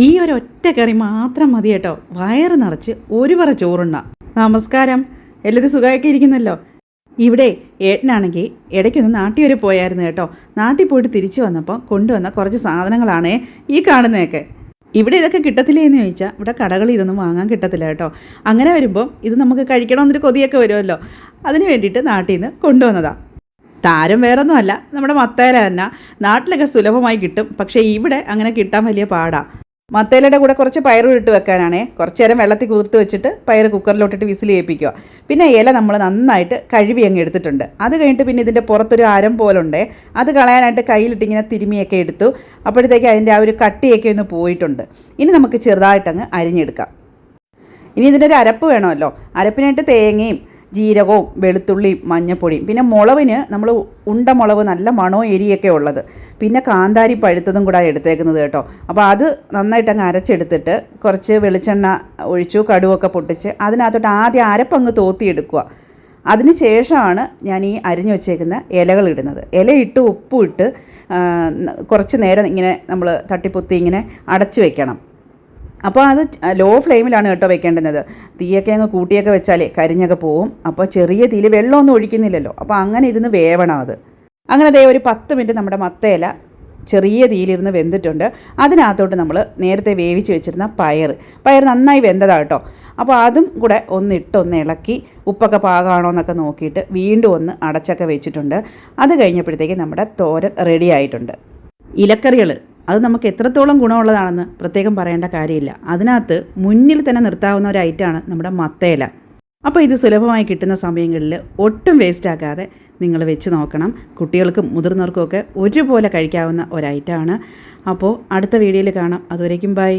ഈ ഒരു ഒറ്റ കറി മാത്രം മതി കേട്ടോ, വയറ് നിറച്ച് ഒരു പറ ചോറുണ്ണ. നമസ്കാരം, എല്ലാവരും സുഖമായിട്ട് ഇരിക്കുന്നല്ലോ. ഇവിടെ ഏട്ടനാണെങ്കിൽ ഇടയ്ക്കൊന്ന് നാട്ടിൽ വരെ പോയായിരുന്നു കേട്ടോ. നാട്ടിൽ പോയിട്ട് തിരിച്ചു വന്നപ്പോൾ കൊണ്ടുവന്ന കുറച്ച് സാധനങ്ങളാണേ ഈ കാണുന്നതൊക്കെ. ഇവിടെ ഇതൊക്കെ കിട്ടത്തില്ലേ എന്ന് ചോദിച്ചാൽ ഇവിടെ കടകളിൽ ഇതൊന്നും വാങ്ങാൻ കിട്ടത്തില്ല കേട്ടോ. അങ്ങനെ വരുമ്പോൾ ഇത് നമുക്ക് കഴിക്കണമെന്നൊരു കൊതിയൊക്കെ വരുമല്ലോ, അതിന് വേണ്ടിയിട്ട് നാട്ടിൽ നിന്ന് കൊണ്ടുവന്നതാണ്. താരം വേറൊന്നുമല്ല, നമ്മുടെ മത്തേല തന്നെ. നാട്ടിലൊക്കെ സുലഭമായി കിട്ടും, പക്ഷേ ഇവിടെ അങ്ങനെ കിട്ടാൻ വലിയ പാടാണ്. മത്തേലയുടെ കൂടെ കുറച്ച് പയർ ഇട്ട് വെക്കാനാണേ. കുറച്ച് നേരം വെള്ളത്തിൽ കുതിർത്ത് വെച്ചിട്ട് പയർ കുക്കറിലോട്ടിട്ട് വിസിൽ ചെയ്യിപ്പിക്കുക. പിന്നെ ഇല നമ്മൾ നന്നായിട്ട് കഴുകി അങ്ങ് എടുത്തിട്ടുണ്ട്. അത് കഴിഞ്ഞിട്ട് പിന്നെ ഇതിൻ്റെ പുറത്തൊരു അരം പോലുണ്ടേ, അത് കളയാനായിട്ട് കയ്യിലിട്ടിങ്ങനെ തിരുമിയൊക്കെ എടുത്തു. അപ്പോഴത്തേക്ക് അതിൻ്റെ ആ ഒരു കട്ടിയൊക്കെ ഒന്ന് പോയിട്ടുണ്ട്. ഇനി നമുക്ക് ചെറുതായിട്ടങ്ങ് അരിഞ്ഞെടുക്കാം. ഇനി ഇതിൻ്റെ ഒരു അരപ്പ് വേണമല്ലോ. അരപ്പിനായിട്ട് തേങ്ങയും ജീരകവും വെളുത്തുള്ളിയും മഞ്ഞപ്പൊടിയും, പിന്നെ മുളകിന് നമ്മൾ ഉണ്ട മുളക് നല്ല മണവും എരിയൊക്കെ ഉള്ളത്, പിന്നെ കാന്താരി പഴുത്തതും കൂടെ എടുത്തേക്കുന്നത് കേട്ടോ. അപ്പോൾ അത് നന്നായിട്ട് അങ്ങ് അരച്ചെടുത്തിട്ട് കുറച്ച് വെളിച്ചെണ്ണ ഒഴിച്ചു, കടുവൊക്കെ പൊട്ടിച്ച് അതിനകത്തോട്ട് ആദ്യം അരപ്പങ്ങ് തോത്തിയെടുക്കുക. അതിന് ശേഷമാണ് ഞാൻ ഈ അരിഞ്ഞു വെച്ചേക്കുന്ന ഇലകൾ ഇടുന്നത്. ഇലയിട്ട് ഉപ്പും ഇട്ട് കുറച്ച് നേരം ഇങ്ങനെ നമ്മൾ തട്ടിപ്പൊത്തി ഇങ്ങനെ അടച്ച് വെക്കണം. അപ്പോൾ അത് ലോ ഫ്ലെയിമിലാണ് കേട്ടോ വെക്കേണ്ടുന്നത്. തീയൊക്കെ അങ്ങ് കൂട്ടിയൊക്കെ വെച്ചാലേ കരിഞ്ഞൊക്കെ പോവും. അപ്പോൾ ചെറിയ തീയിൽ വെള്ളമൊന്നും ഒഴിക്കുന്നില്ലല്ലോ, അപ്പോൾ അങ്ങനെ ഇരുന്ന് വേവണം അത്. അങ്ങനെ ദേ ഒരു 10 മിനിറ്റ് നമ്മുടെ മത്തയില ചെറിയ തീയിലിരുന്ന് വെന്തിട്ടുണ്ട്. അതിനകത്തോട്ട് നമ്മൾ നേരത്തെ വേവിച്ച് വെച്ചിരുന്ന പയർ നന്നായി വെന്തതാണ് കേട്ടോ. അപ്പോൾ അതും കൂടെ ഒന്ന് ഇളക്കി ഉപ്പൊക്കെ പാകമാണോ എന്നൊക്കെ നോക്കിയിട്ട് വീണ്ടും ഒന്ന് അടച്ചൊക്കെ വെച്ചിട്ടുണ്ട്. അത് കഴിഞ്ഞപ്പോഴത്തേക്ക് നമ്മുടെ തോരൻ റെഡി ആയിട്ടുണ്ട്. ഇലക്കറികൾ അത് നമുക്ക് എത്രത്തോളം ഗുണമുള്ളതാണെന്ന് പ്രത്യേകം പറയേണ്ട കാര്യമില്ല. അതിനകത്ത് മുന്നിൽ തന്നെ നിർത്താവുന്ന ഒരു ഐറ്റമാണ് നമ്മുടെ മത്തയില. അപ്പോൾ ഇത് സുലഭമായി കിട്ടുന്ന സമയങ്ങളിൽ ഒട്ടും വേസ്റ്റാക്കാതെ നിങ്ങൾ വെച്ച് നോക്കണം. കുട്ടികൾക്കും മുതിർന്നവർക്കും ഒക്കെ ഒരുപോലെ കഴിക്കാവുന്ന ഒരു ഐറ്റമാണ്. അപ്പോൾ അടുത്ത വീഡിയോയിൽ കാണാം. അതുവരേക്കും ബൈ.